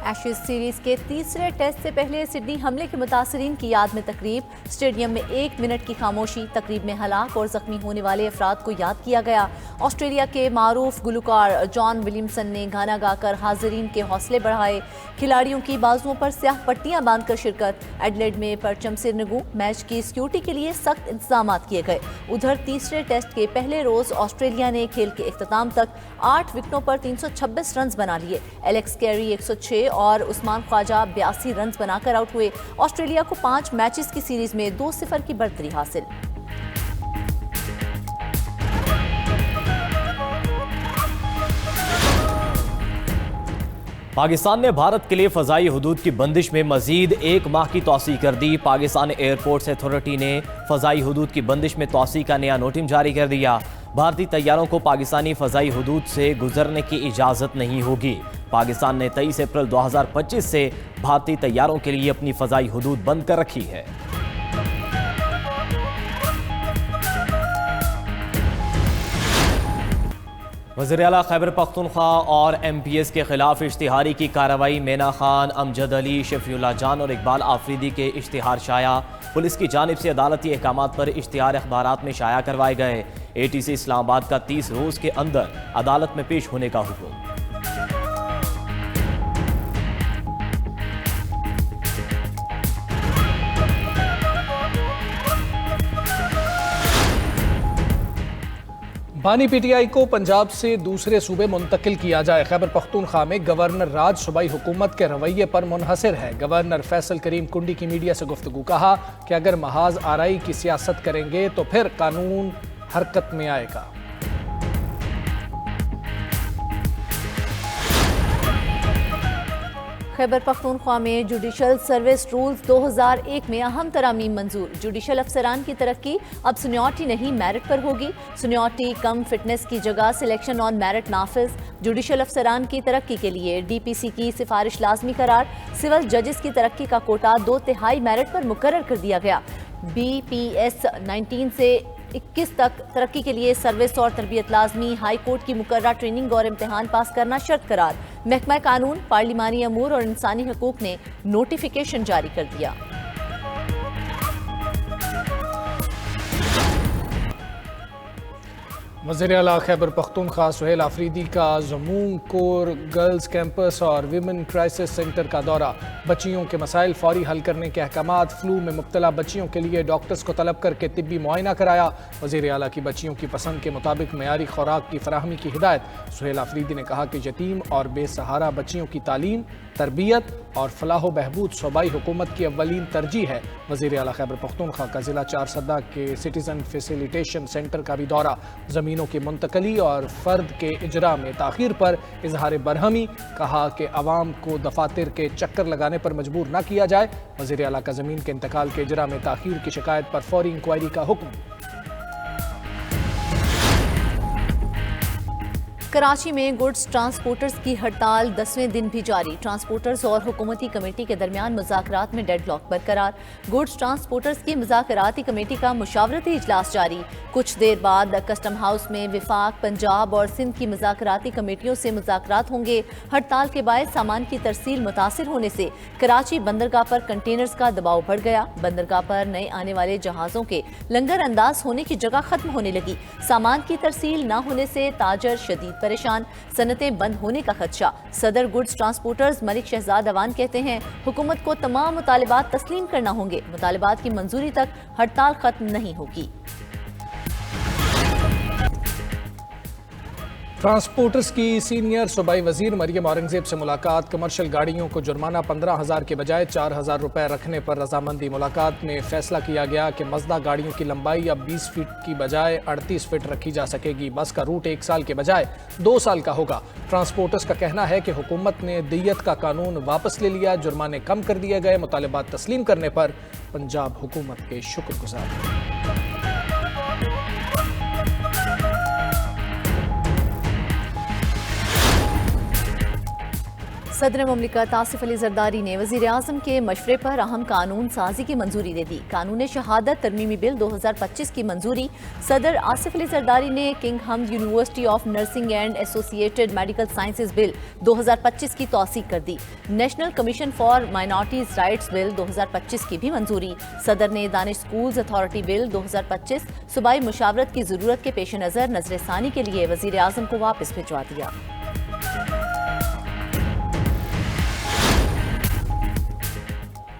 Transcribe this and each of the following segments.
Ashes series کے تیسرے test سے پہلے سڈنی حملے کے متاثرین کی یاد میں تقریب، اسٹیڈیم میں 1 منٹ کی خاموشی، تقریب میں ہلاک اور زخمی ہونے والے افراد کو یاد کیا گیا۔ آسٹریلیا کے معروف گلوکار جان ولیمسن نے گانا گا کر حاضرین کے حوصلے بڑھائے۔ کھلاڑیوں کی بازوؤں پر سیاہ پٹیاں باندھ کر شرکت، ایڈلیڈ میں پرچم سرنگوں، میچ کی سیکیورٹی کے لیے سخت انتظامات کیے گئے۔ ادھر تیسرے ٹیسٹ کے پہلے روز آسٹریلیا نے کھیل کے اختتام تک 8 وکٹوں پر 326 رنز بنا لیے۔ ایلیکس کیری 106 اور عثمان خواجہ 82 رنز بنا کر آؤٹ ہوئے۔ آسٹریلیا کو 5 میچز کی سیریز میں 2-0 کی برتری حاصل۔ پاکستان نے بھارت کے لیے فضائی حدود کی بندش میں مزید 1 ماہ کی توسیع کر دی۔ پاکستان ایئرپورٹس اتھارٹی نے فضائی حدود کی بندش میں توسیع کا نیا نوٹم جاری کر دیا۔ بھارتی طیاروں کو پاکستانی فضائی حدود سے گزرنے کی اجازت نہیں ہوگی۔ پاکستان نے 23 اپریل 2025 سے بھارتی طیاروں کے لیے اپنی فضائی حدود بند کر رکھی ہے۔ وزیراعلیٰ خیبر پختونخوا اور ایم پی ایس کے خلاف اشتہاری کی کارروائی، مینا خان، امجد علی، شفیع اللہ جان اور اقبال آفریدی کے اشتہار شائع۔ پولیس کی جانب سے عدالتی احکامات پر اشتہار اخبارات میں شائع کروائے گئے۔ اے ٹی سی اسلام آباد کا 30 روز کے اندر عدالت میں پیش ہونے کا حکم۔ بانی پی ٹی آئی کو پنجاب سے دوسرے صوبے منتقل کیا جائے۔ خیبر پختونخوا میں گورنر راج صوبائی حکومت کے رویے پر منحصر ہے۔ گورنر فیصل کریم کنڈی کی میڈیا سے گفتگو، کہا کہ اگر محاذ آرائی کی سیاست کریں گے تو پھر قانون حرکت میں آئے گا۔ خیبر پختونخوا میں جوڈیشل سروس رولز 2001 میں اہم ترامیم منظور۔ جوڈیشل افسران کی ترقی اب سینیورٹی نہیں میرٹ پر ہوگی۔ سینیورٹی کم فٹنس کی جگہ سلیکشن آن میرٹ نافذ۔ جوڈیشل افسران کی ترقی کے لیے ڈی پی سی کی سفارش لازمی قرار۔ سول ججز کی ترقی کا کوٹا 2/3 میرٹ پر مقرر کر دیا گیا۔ بی پی ایس 19 سے 21 تک ترقی کے لیے سروس اور تربیت لازمی۔ ہائی کورٹ کی مقررہ ٹریننگ اور امتحان پاس کرنا شرط قرار۔ محکمہ قانون، پارلیمانی امور اور انسانی حقوق نے نوٹیفیکیشن جاری کر دیا۔ وزیر اعلیٰ خیبر پختونخوا سہیل آفریدی کا زمون کور گرلز کیمپس اور ویمن کرائسس سینٹر کا دورہ۔ بچیوں کے مسائل فوری حل کرنے کے احکامات۔ فلو میں مبتلا بچیوں کے لیے ڈاکٹرز کو طلب کر کے طبی معائنہ کرایا۔ وزیر اعلیٰ کی بچیوں کی پسند کے مطابق معیاری خوراک کی فراہمی کی ہدایت۔ سہیل آفریدی نے کہا کہ یتیم اور بے سہارا بچیوں کی تعلیم، تربیت اور فلاح و بہبود صوبائی حکومت کی اولین ترجیح ہے۔ وزیر اعلیٰ خیبر پختونخوا کا ضلع چارسدہ کے سٹیزن فیسیلیٹیشن سینٹر کا بھی دورہ۔ زمینوں کی منتقلی اور فرد کے اجراء میں تاخیر پر اظہار برہمی، کہا کہ عوام کو دفاتر کے چکر لگانے پر مجبور نہ کیا جائے۔ وزیر اعلیٰ کا زمین کے انتقال کے اجراء میں تاخیر کی شکایت پر فوری انکوائری کا حکم۔ کراچی میں گڈز ٹرانسپورٹرز کی ہڑتال 10ویں دن بھی جاری۔ ٹرانسپورٹرز اور حکومتی کمیٹی کے درمیان مذاکرات میں ڈیڈ لاک برقرار۔ گڈز ٹرانسپورٹرز کی مذاکراتی کمیٹی کا مشاورتی اجلاس جاری۔ کچھ دیر بعد کسٹم ہاؤس میں وفاق، پنجاب اور سندھ کی مذاکراتی کمیٹیوں سے مذاکرات ہوں گے۔ ہڑتال کے باعث سامان کی ترسیل متاثر ہونے سے کراچی بندرگاہ پر کنٹینرز کا دباؤ بڑھ گیا۔ بندرگاہ پر نئے آنے والے جہازوں کے لنگر انداز ہونے کی جگہ ختم ہونے لگی۔ سامان کی ترسیل نہ ہونے سے تاجر شدید پریشان، صنعتیں بند ہونے کا خدشہ۔ صدر گڈز ٹرانسپورٹرز ملک شہزاد اوان کہتے ہیں حکومت کو تمام مطالبات تسلیم کرنا ہوں گے۔ مطالبات کی منظوری تک ہڑتال ختم نہیں ہوگی۔ ٹرانسپورٹرز کی سینئر صوبائی وزیر مریم اورنگزیب سے ملاقات۔ کمرشل گاڑیوں کو جرمانہ 15,000 کے بجائے 4,000 روپے رکھنے پر رضامندی۔ ملاقات میں فیصلہ کیا گیا کہ مزدہ گاڑیوں کی لمبائی اب 20 فٹ کی بجائے 38 فٹ رکھی جا سکے گی۔ بس کا روٹ 1 سال کے بجائے 2 سال کا ہوگا۔ ٹرانسپورٹرز کا کہنا ہے کہ حکومت نے دیت کا قانون واپس لے لیا، جرمانے کم کر دیے گئے۔ مطالبات تسلیم کرنے پر پنجاب حکومت کے شکر گزار۔ صدر مملکت آصف علی زرداری نے وزیر اعظم کے مشورے پر اہم قانون سازی کی منظوری دے دی۔ قانون شہادت ترمیمی بل 2025 کی منظوری۔ صدر آصف علی زرداری نے King Hamad University of Nursing and Associated Medical Sciences bill 2025 کی توثیق کر دی۔ National Commission for Minorities Rights bill 2025 کی بھی منظوری۔ صدر نے دانش اسکولز اتھارٹی بل 2025 صوبائی مشاورت کی ضرورت کے پیش نظر نظر ثانی کے لیے وزیر اعظم کو واپس بھجوا دیا۔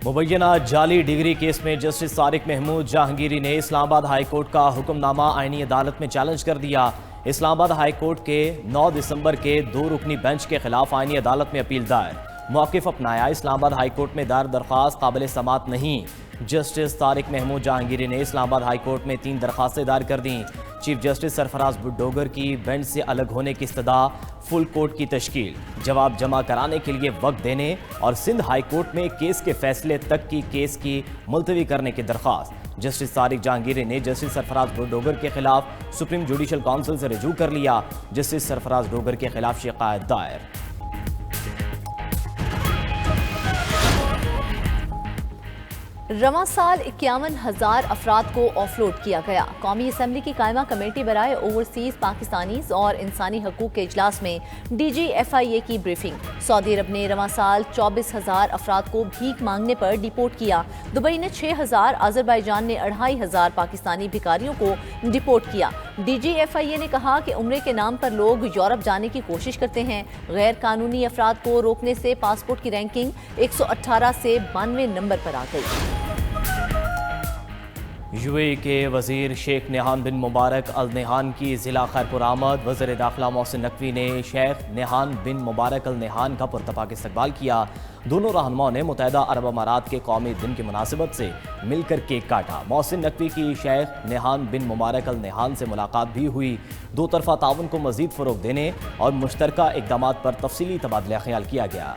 مبینہ جعلی ڈگری کیس میں جسٹس طارق محمود جہانگیری نے اسلام آباد ہائی کورٹ کا حکم نامہ آئینی عدالت میں چیلنج کر دیا۔ اسلام آباد ہائی کورٹ کے 9 دسمبر کے 2 رکنی بینچ کے خلاف آئینی عدالت میں اپیل دائر۔ موقف اپنایا، اسلام آباد ہائی کورٹ میں دائر درخواست قابل سماعت نہیں۔ جسٹس طارق محمود جہانگیری نے اسلام آباد ہائی کورٹ میں 3 درخواستیں دائر کر دیں۔ چیف جسٹس سرفراز بڈوگر کی بینچ سے الگ ہونے کی استدعا، فل کورٹ کی تشکیل، جواب جمع کرانے کے لیے وقت دینے اور سندھ ہائی کورٹ میں کیس کے فیصلے تک کی کیس کی ملتوی کرنے کی درخواست۔ جسٹس طارق جہانگیری نے جسٹس سرفراز بڈوگر کے خلاف سپریم جوڈیشل کونسل سے رجوع کر لیا۔ جسٹس سرفراز بڈوگر کے خلاف شکایت دائر۔ رواں سال 51,000 افراد کو آف لوڈ کیا گیا۔ قومی اسمبلی کی قائمہ کمیٹی برائے اوورسیز پاکستانیز اور انسانی حقوق کے اجلاس میں ڈی جی ایف آئی اے کی بریفنگ۔ سعودی عرب نے رواں سال 24,000 افراد کو بھیک مانگنے پر ڈیپورٹ کیا۔ دبئی نے 6,000، آذربائیجان نے 2,500 پاکستانی بھکاریوں کو ڈیپورٹ کیا۔ ڈی جی ایف آئی اے نے کہا کہ عمرے کے نام پر لوگ یورپ جانے کی کوشش کرتے ہیں۔ غیر قانونی افراد کو روکنے سے پاسپورٹ کی رینکنگ 118 سے 92 نمبر پر آ گئی۔ یو اے ای کے وزیر شیخ نہان بن مبارک ال نہان کی ضلع خیرپور آمد۔ وزیر داخلہ محسن نقوی نے شیخ نہان بن مبارک ال نہان کا پرتپاک استقبال کیا۔ دونوں رہنماؤں نے متحدہ عرب امارات کے قومی دن کی مناسبت سے مل کر کیک کاٹا۔ محسن نقوی کی شیخ نہان بن مبارک ال نہان سے ملاقات بھی ہوئی۔ دو طرفہ تعاون کو مزید فروغ دینے اور مشترکہ اقدامات پر تفصیلی تبادلہ خیال کیا گیا۔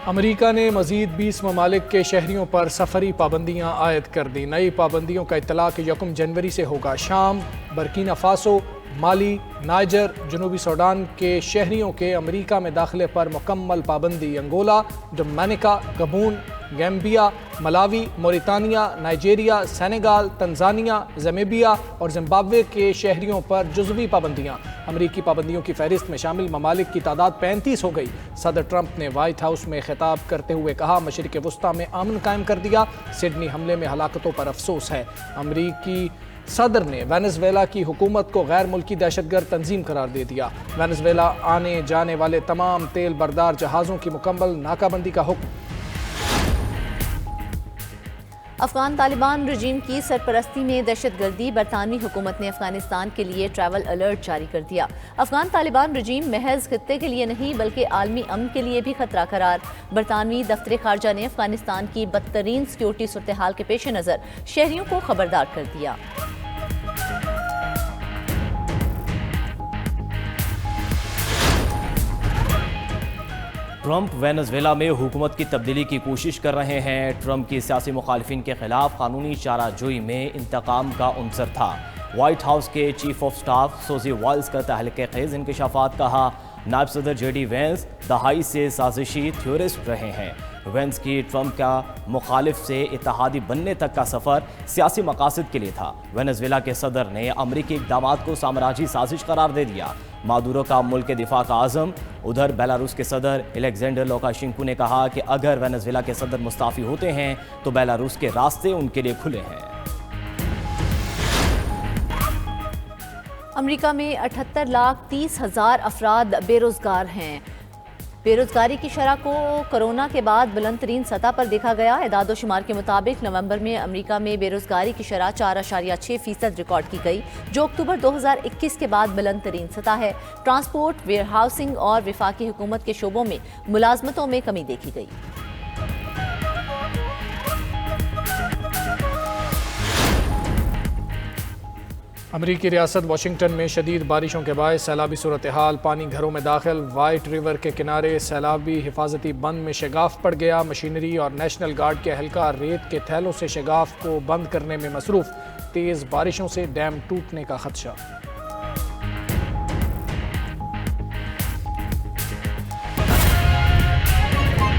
امریکہ نے مزید 20 ممالک کے شہریوں پر سفری پابندیاں عائد کر دیں۔ نئی پابندیوں کا اطلاق 1 جنوری سے ہوگا۔ شام، برکینا فاسو، مالی، نائجر، جنوبی سوڈان کے شہریوں کے امریکہ میں داخلے پر مکمل پابندی۔ انگولا، ڈومینیکا، گبون، گیمبیا، ملاوی، Mauritania, Nigeria, Senegal, Tanzania, Zambia اور زمبابوے کے شہریوں پر جزوی پابندیاں۔ امریکی پابندیوں کی فہرست میں شامل ممالک کی تعداد 35 ہو گئی۔ صدر ٹرمپ نے وائٹ ہاؤس میں خطاب کرتے ہوئے کہا، مشرق وسطیٰ میں امن قائم کر دیا۔ سڈنی حملے میں ہلاکتوں پر افسوس ہے۔ امریکی صدر نے وینزویلا کی حکومت کو غیر ملکی دہشت گرد تنظیم قرار دے دیا۔ وینزویلا آنے جانے والے تمام تیل بردار جہازوں کی مکمل ناکہ بندی کا حکم۔ افغان طالبان رجیم کی سرپرستی میں دہشت گردی۔ برطانوی حکومت نے افغانستان کے لیے ٹریول الرٹ جاری کر دیا۔ افغان طالبان رجیم محض خطے کے لیے نہیں بلکہ عالمی امن کے لیے بھی خطرہ قرار۔ برطانوی دفتر خارجہ نے افغانستان کی بدترین سیکورٹی صورتحال کے پیش نظر شہریوں کو خبردار کر دیا۔ ٹرمپ وینزویلا میں حکومت کی تبدیلی کی کوشش کر رہے ہیں۔ ٹرمپ کی سیاسی مخالفین کے خلاف قانونی چارہ جوئی میں انتقام کا عنصر تھا۔ وائٹ ہاؤس کے چیف آف سٹاف سوزی وائلز کا تہلکہ خیز انکشافات کہا۔ نائب صدر جے ڈی وینس دہائی سے سازشی تھیورسٹ رہے ہیں۔ وینس کی ٹرمپ کا مخالف سے اتحادی بننے تک کا سفر سیاسی مقاصد کے لیے تھا۔ وینزویلا کے صدر نے امریکی اقدامات کو سامراجی سازش قرار دے دیا۔ مادورو کا ملک دفاع کا عزم۔ ادھر بیلاروس کے صدر الیگزینڈر لوکاشنکو نے کہا کہ اگر وینزویلا کے صدر مستعفی ہوتے ہیں تو بیلاروس کے راستے ان کے لیے کھلے ہیں۔ امریکہ میں 78,30,000 افراد بے روزگار ہیں۔ بے روزگاری کی شرح کو کرونا کے بعد بلند ترین سطح پر دیکھا گیا۔ اعداد و شمار کے مطابق نومبر میں امریکہ میں بے روزگاری کی شرح 4.6% ریکارڈ کی گئی، جو اکتوبر 2021 کے بعد بلند ترین سطح ہے۔ ٹرانسپورٹ، ویئر ہاؤسنگ اور وفاقی حکومت کے شعبوں میں ملازمتوں میں کمی دیکھی گئی۔ امریکی ریاست واشنگٹن میں شدید بارشوں کے باعث سیلابی صورتحال، پانی گھروں میں داخل، وائٹ ریور کے کنارے سیلابی حفاظتی بند میں شگاف پڑ گیا، مشینری اور نیشنل گارڈ کے اہلکار ریت کے تھیلوں سے شگاف کو بند کرنے میں مصروف، تیز بارشوں سے ڈیم ٹوٹنے کا خدشہ۔